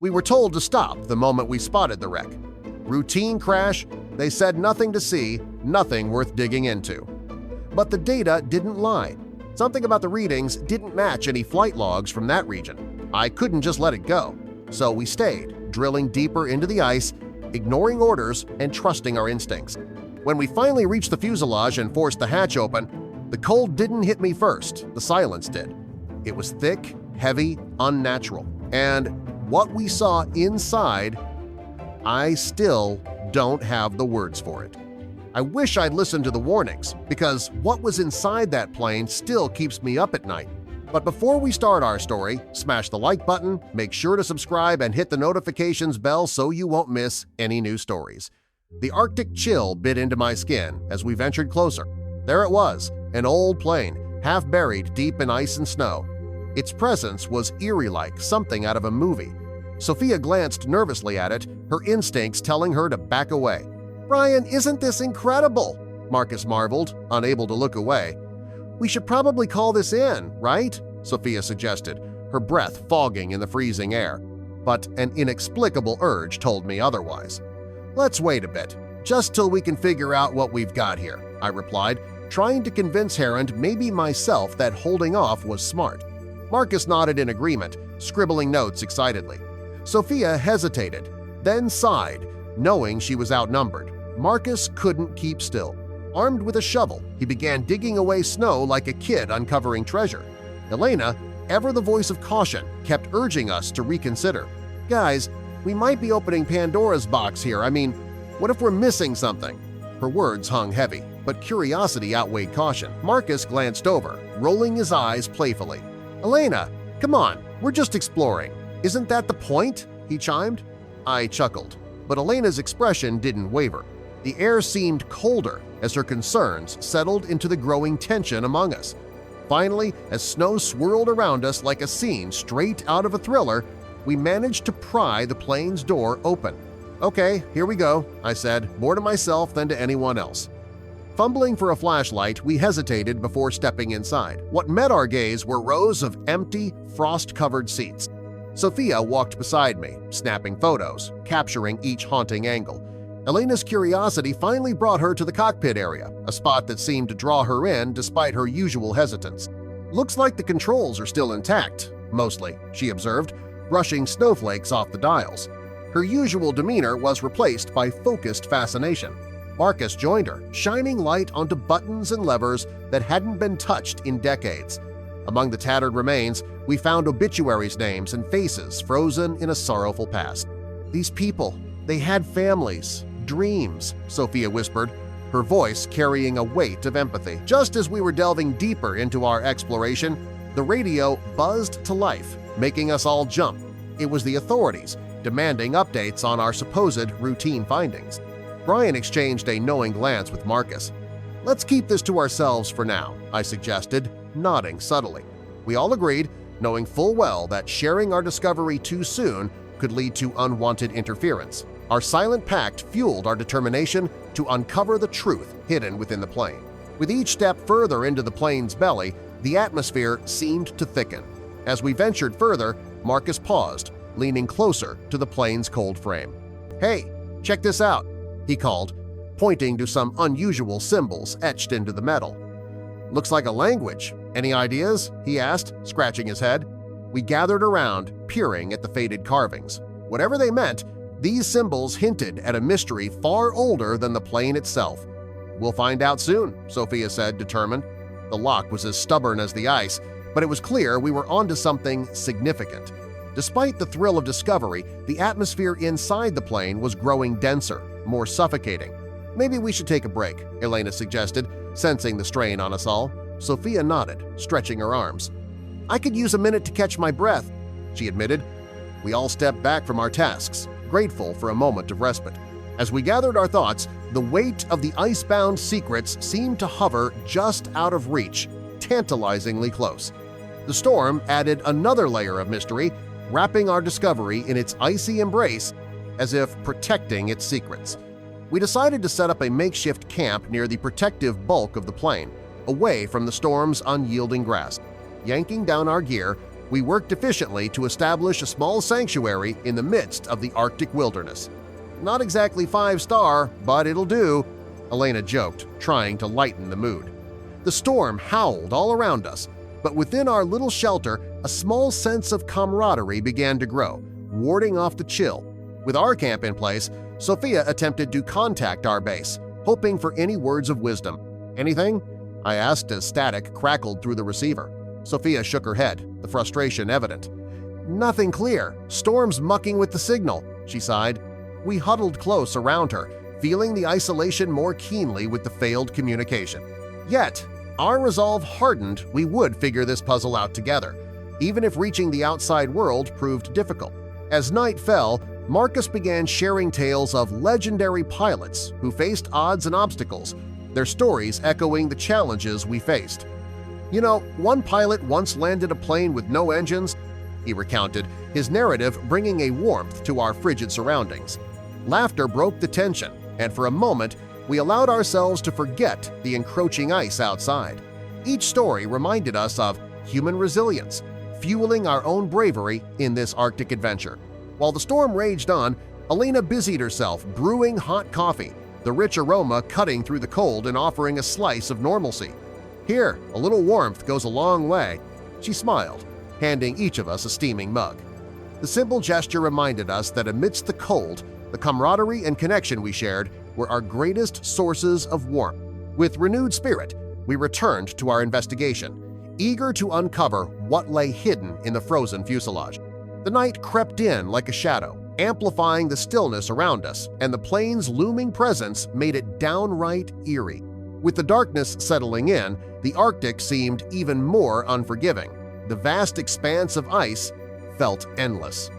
We were told to stop the moment we spotted the wreck. Routine crash, they said nothing to see, nothing worth digging into. But the data didn't lie. Something about the readings didn't match any flight logs from that region. I couldn't just let it go. So we stayed, drilling deeper into the ice, ignoring orders and trusting our instincts. When we finally reached the fuselage and forced the hatch open, the cold didn't hit me first, the silence did. It was thick, heavy, unnatural. And what we saw inside, I still don't have the words for it. I wish I'd listened to the warnings, because what was inside that plane still keeps me up at night. But before we start our story, smash the like button, make sure to subscribe and hit the notifications bell so you won't miss any new stories. The Arctic chill bit into my skin as we ventured closer. There it was, an old plane, half buried deep in ice and snow. Its presence was eerie-like something out of a movie. Sophia glanced nervously at it, her instincts telling her to back away. "Brian, isn't this incredible?" Marcus marveled, unable to look away. "We should probably call this in, right?" Sophia suggested, her breath fogging in the freezing air. But an inexplicable urge told me otherwise. "Let's wait a bit, just till we can figure out what we've got here," I replied, trying to convince Herond, maybe myself, that holding off was smart. Marcus nodded in agreement, scribbling notes excitedly. Sophia hesitated, then sighed, knowing she was outnumbered. Marcus couldn't keep still. Armed with a shovel, he began digging away snow like a kid uncovering treasure. Elena, ever the voice of caution, kept urging us to reconsider. "Guys, we might be opening Pandora's box here. I mean, what if we're missing something?" Her words hung heavy, but curiosity outweighed caution. Marcus glanced over, rolling his eyes playfully. "Elena, come on, we're just exploring. Isn't that the point?" he chimed. I chuckled, but Elena's expression didn't waver. The air seemed colder as her concerns settled into the growing tension among us. Finally, as snow swirled around us like a scene straight out of a thriller, we managed to pry the plane's door open. "Okay, here we go," I said, more to myself than to anyone else. Fumbling for a flashlight, we hesitated before stepping inside. What met our gaze were rows of empty, frost-covered seats. Sophia walked beside me, snapping photos, capturing each haunting angle. Elena's curiosity finally brought her to the cockpit area, a spot that seemed to draw her in despite her usual hesitance. "Looks like the controls are still intact, mostly," she observed, brushing snowflakes off the dials. Her usual demeanor was replaced by focused fascination. Marcus joined her, shining light onto buttons and levers that hadn't been touched in decades. Among the tattered remains, we found obituaries names and faces frozen in a sorrowful past. "These people, they had families, dreams," Sophia whispered, her voice carrying a weight of empathy. Just as we were delving deeper into our exploration, the radio buzzed to life, making us all jump. It was the authorities, demanding updates on our supposed routine findings. Brian exchanged a knowing glance with Marcus. "Let's keep this to ourselves for now," I suggested, nodding subtly. We all agreed, knowing full well that sharing our discovery too soon could lead to unwanted interference. Our silent pact fueled our determination to uncover the truth hidden within the plane. With each step further into the plane's belly, the atmosphere seemed to thicken. As we ventured further, Marcus paused, leaning closer to the plane's cold frame. "Hey, check this out," he called, pointing to some unusual symbols etched into the metal. "Looks like a language. Any ideas?" he asked, scratching his head. We gathered around, peering at the faded carvings. Whatever they meant, these symbols hinted at a mystery far older than the plane itself. "We'll find out soon," Sophia said, determined. The lock was as stubborn as the ice, but it was clear we were onto something significant. Despite the thrill of discovery, the atmosphere inside the plane was growing denser, more suffocating. "Maybe we should take a break," Elena suggested, sensing the strain on us all. Sophia nodded, stretching her arms. "I could use a minute to catch my breath," she admitted. We all stepped back from our tasks, grateful for a moment of respite. As we gathered our thoughts, the weight of the icebound secrets seemed to hover just out of reach, tantalizingly close. The storm added another layer of mystery, wrapping our discovery in its icy embrace as if protecting its secrets. We decided to set up a makeshift camp near the protective bulk of the plane, away from the storm's unyielding grasp. Yanking down our gear, we worked efficiently to establish a small sanctuary in the midst of the Arctic wilderness. "Not exactly 5-star, but it'll do," Elena joked, trying to lighten the mood. The storm howled all around us, but within our little shelter, a small sense of camaraderie began to grow, warding off the chill. With our camp in place, Sophia attempted to contact our base, hoping for any words of wisdom. "Anything?" I asked as static crackled through the receiver. Sophia shook her head, the frustration evident. "Nothing clear. Storm's mucking with the signal," she sighed. We huddled close around her, feeling the isolation more keenly with the failed communication. Yet, our resolve hardened we would figure this puzzle out together, even if reaching the outside world proved difficult. As night fell, Marcus began sharing tales of legendary pilots who faced odds and obstacles, their stories echoing the challenges we faced. "You know, one pilot once landed a plane with no engines," he recounted, his narrative bringing a warmth to our frigid surroundings. Laughter broke the tension, and for a moment we allowed ourselves to forget the encroaching ice outside. Each story reminded us of human resilience, fueling our own bravery in this Arctic adventure. While the storm raged on, Elena busied herself brewing hot coffee, the rich aroma cutting through the cold and offering a slice of normalcy. "Here, a little warmth goes a long way," she smiled, handing each of us a steaming mug. The simple gesture reminded us that amidst the cold, the camaraderie and connection we shared were our greatest sources of warmth. With renewed spirit, we returned to our investigation, eager to uncover what lay hidden in the frozen fuselage. The night crept in like a shadow, amplifying the stillness around us, and the plane's looming presence made it downright eerie. With the darkness settling in, the Arctic seemed even more unforgiving. The vast expanse of ice felt endless.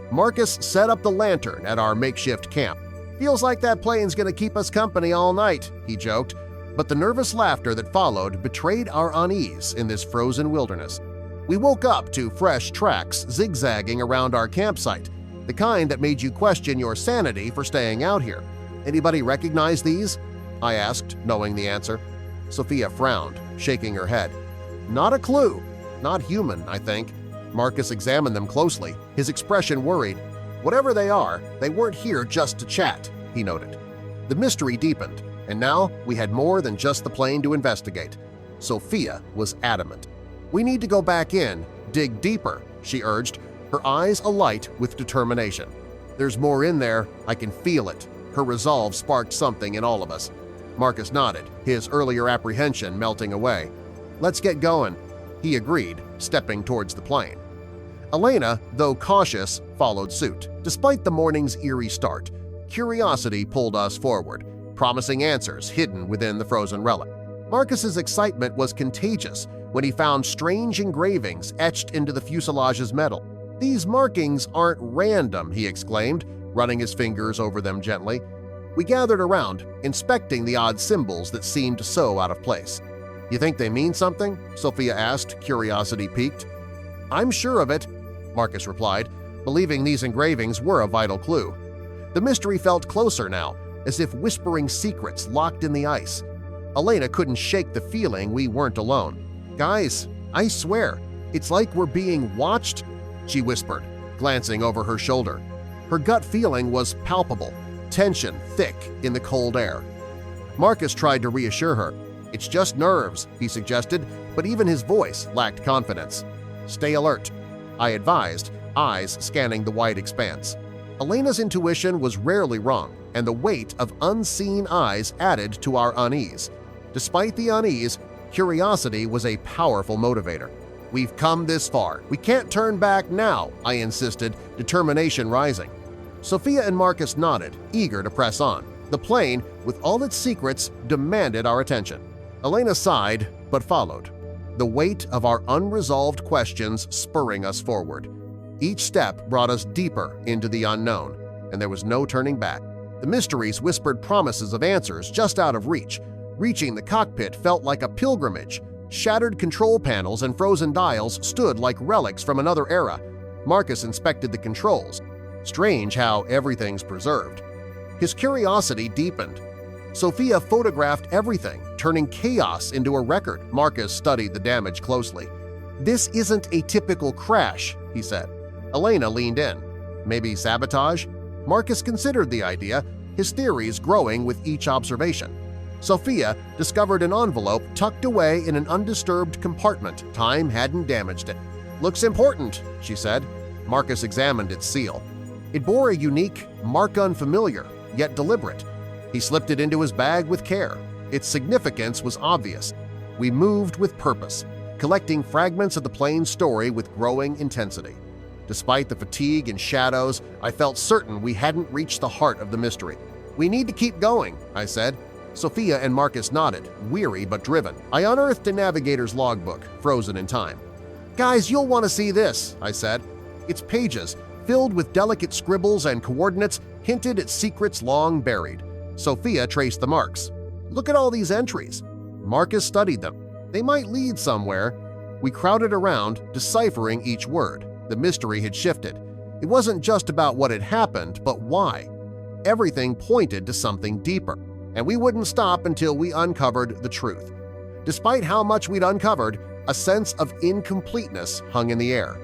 Marcus set up the lantern at our makeshift camp. "Feels like that plane's gonna keep us company all night," he joked, but the nervous laughter that followed betrayed our unease in this frozen wilderness. We woke up to fresh tracks zigzagging around our campsite, the kind that made you question your sanity for staying out here. "Anybody recognize these?" I asked, knowing the answer. Sophia frowned, shaking her head. "Not a clue. Not human, I think." Marcus examined them closely, his expression worried. "Whatever they are, they weren't here just to chat," he noted. The mystery deepened, and now we had more than just the plane to investigate. Sophia was adamant. "We need to go back in, dig deeper," she urged, her eyes alight with determination. "There's more in there, I can feel it." Her resolve sparked something in all of us. Marcus nodded, his earlier apprehension melting away. "Let's get going," he agreed, stepping towards the plane. Elena, though cautious, followed suit. Despite the morning's eerie start, curiosity pulled us forward, promising answers hidden within the frozen relic. Marcus's excitement was contagious when he found strange engravings etched into the fuselage's metal. "These markings aren't random," he exclaimed, running his fingers over them gently. We gathered around, inspecting the odd symbols that seemed so out of place. "You think they mean something?" Sophia asked, curiosity piqued. "I'm sure of it," Marcus replied, believing these engravings were a vital clue. The mystery felt closer now, as if whispering secrets locked in the ice. Elena couldn't shake the feeling we weren't alone. "Guys, I swear, it's like we're being watched," she whispered, glancing over her shoulder. Her gut feeling was palpable, tension thick in the cold air. Marcus tried to reassure her. "It's just nerves," he suggested, but even his voice lacked confidence. "Stay alert," I advised, eyes scanning the wide expanse. Elena's intuition was rarely wrong, and the weight of unseen eyes added to our unease. Despite the unease, curiosity was a powerful motivator. "We've come this far. We can't turn back now," I insisted, determination rising. Sophia and Marcus nodded, eager to press on. The plane, with all its secrets, demanded our attention. Elena sighed, but followed, the weight of our unresolved questions spurring us forward. Each step brought us deeper into the unknown, and there was no turning back. The mysteries whispered promises of answers just out of reach. Reaching the cockpit felt like a pilgrimage. Shattered control panels and frozen dials stood like relics from another era. Marcus inspected the controls. Strange how everything's preserved. His curiosity deepened. Sophia photographed everything, turning chaos into a record. Marcus studied the damage closely. "This isn't a typical crash," he said. Elena leaned in. "Maybe sabotage?" Marcus considered the idea, his theories growing with each observation. Sophia discovered an envelope tucked away in an undisturbed compartment. Time hadn't damaged it. "Looks important," she said. Marcus examined its seal. It bore a unique, mark unfamiliar, yet deliberate. He slipped it into his bag with care. Its significance was obvious. We moved with purpose, collecting fragments of the plane's story with growing intensity. Despite the fatigue and shadows, I felt certain we hadn't reached the heart of the mystery. "We need to keep going," I said. Sophia and Marcus nodded, weary but driven. I unearthed a navigator's logbook, frozen in time. "Guys, you'll want to see this," I said. Its pages, filled with delicate scribbles and coordinates, hinted at secrets long buried. Sophia traced the marks. "Look at all these entries." Marcus studied them. They might lead somewhere. We crowded around, deciphering each word. The mystery had shifted. It wasn't just about what had happened, but why. Everything pointed to something deeper, and we wouldn't stop until we uncovered the truth. Despite how much we'd uncovered, a sense of incompleteness hung in the air.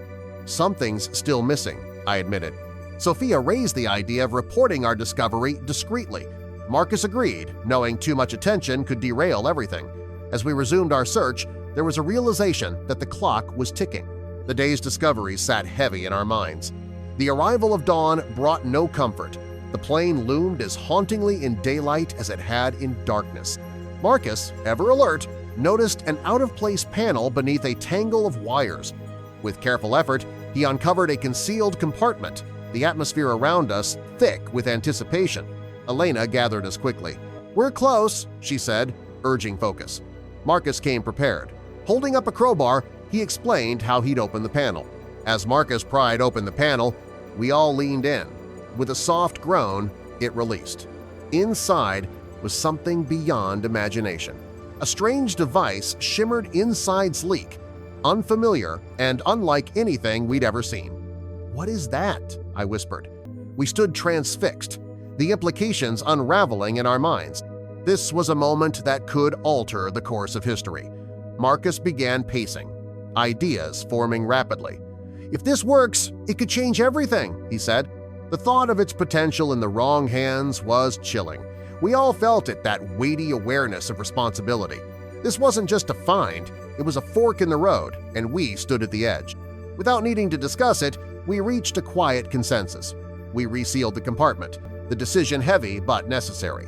"Something's still missing," I admitted. Sophia raised the idea of reporting our discovery discreetly. Marcus agreed, knowing too much attention could derail everything. As we resumed our search, there was a realization that the clock was ticking. The day's discoveries sat heavy in our minds. The arrival of dawn brought no comfort. The plane loomed as hauntingly in daylight as it had in darkness. Marcus, ever alert, noticed an out-of-place panel beneath a tangle of wires. With careful effort, he uncovered a concealed compartment, the atmosphere around us thick with anticipation. Elena gathered us quickly. "We're close," she said, urging focus. Marcus came prepared. Holding up a crowbar, he explained how he'd opened the panel. As Marcus pried open the panel, we all leaned in. With a soft groan, it released. Inside was something beyond imagination. A strange device shimmered inside sleek, unfamiliar and unlike anything we'd ever seen. "What is that?" I whispered. We stood transfixed, the implications unraveling in our minds. This was a moment that could alter the course of history. Marcus began pacing, ideas forming rapidly. "If this works, it could change everything," he said. The thought of its potential in the wrong hands was chilling. We all felt it, that weighty awareness of responsibility. This wasn't just a find, it was a fork in the road, and we stood at the edge. Without needing to discuss it, we reached a quiet consensus. We resealed the compartment, the decision heavy but necessary.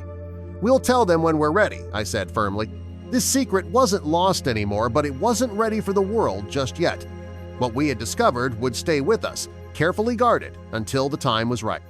"We'll tell them when we're ready," I said firmly. This secret wasn't lost anymore, but it wasn't ready for the world just yet. What we had discovered would stay with us, carefully guarded until the time was right.